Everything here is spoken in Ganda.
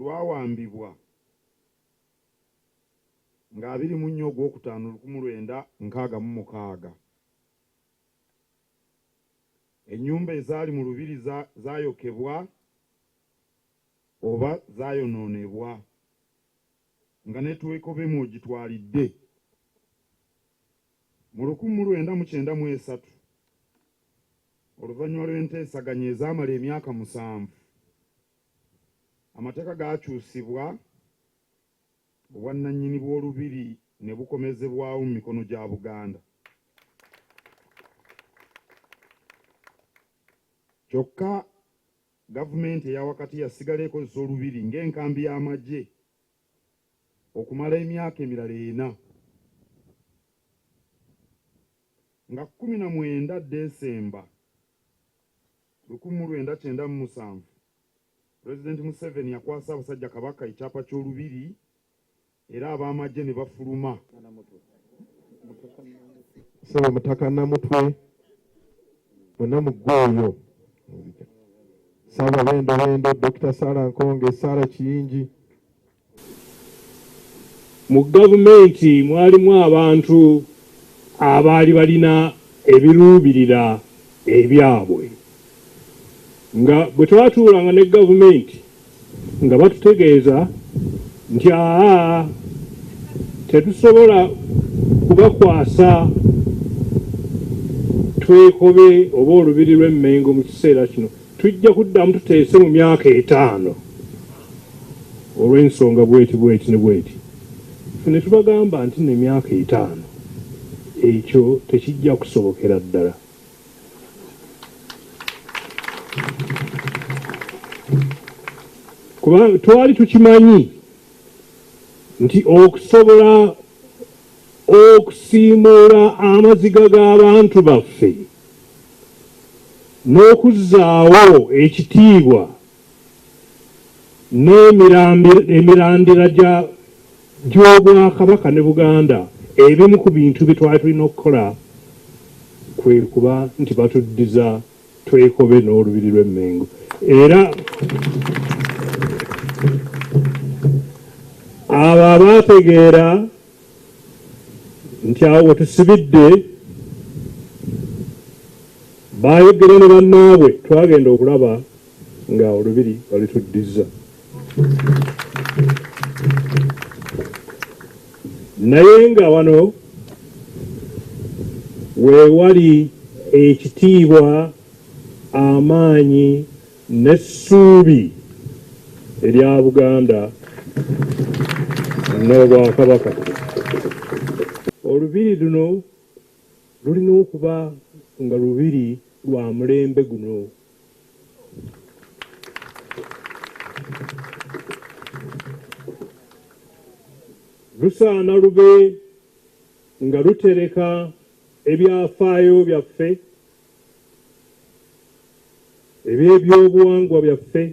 lwawambibwa nga 24 Ogwokutaano 1966. Ennyumba ezaali mu Lubiri zaayokebwa oba zaayonoonebwa nga ne Twekobe Ejjudde. Mu 1993 oluvannyuma lw'enteesaganya ezaamala emyaka 7, amateeka gaakyusibwa obwannannyini bw'Olubiri ne bukomezebwawo mu mikono gya Buganda. Kyokka gavumenti eyawakati yasigala ekozesa Olubiri ng'enkambi y'amagye okumala emyaka emirala 4. Nga 19 Desemba 1997 Pulezidenti Museveni yakwasa Ssabasajja Kabaka ekyapa ky'Olubiri era ab'amagye ne bafuluma. Saba Mutaka Namutwe bonna mu ggooyo. Saba Lendo Dr. Sara Nkonge, Sara Kiyingi. Mu gavumenti mwalimu abantu abaali balina ebiruubirira ebyabwe, nga bwe twatuulanga ne gavumenti nga batutegeeza nti tetusobola kubakwasa Twekobe oba Olubiri lw'e Mengo mu kiseera kino, tujja kuddamu tuteese mu myaka 5 olw'ensonga bweti ne bweti. Ne tubagamba nti n'emyaka 5 ekyo tekijja kusobokera ddala. Kuba twali tukimanyi nti okusobola okusiimuula amaziga g'abantu baffe n'okuzzaawo ekitiibwa n'emirandira gy'Obwakabaka ne Buganda, ebimu ku bintu bye twali tulina okukola kwe kuba nti batuddiza Twekobe n'Olubiri lw'e Mengo. Era abo abaategeera nti awo we tusibidde baayogera ne bannaabwe, twagenda okulaba nga Olubiri balituddiza. Naye nga wano weewali ekitiibwa, amaanyi n'essuubi erya Buganda n'Obwakabaka. Olubiri luno lulina okuba nga Lubiri lwa mulembe guno. Lusaana lube nga lutereka ebyafaayo byaffe, eby'ebyobuwangwa byaffe,